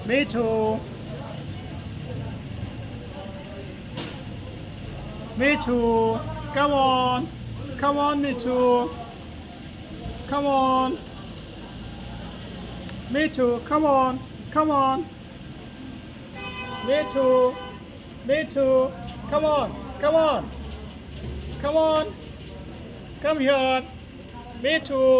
Me too. Me too. Come on. Come on, me too. Come on. Me too. Come on. Come on. Me too. Me too. Come on. Come on. Come on. Come here. Me too.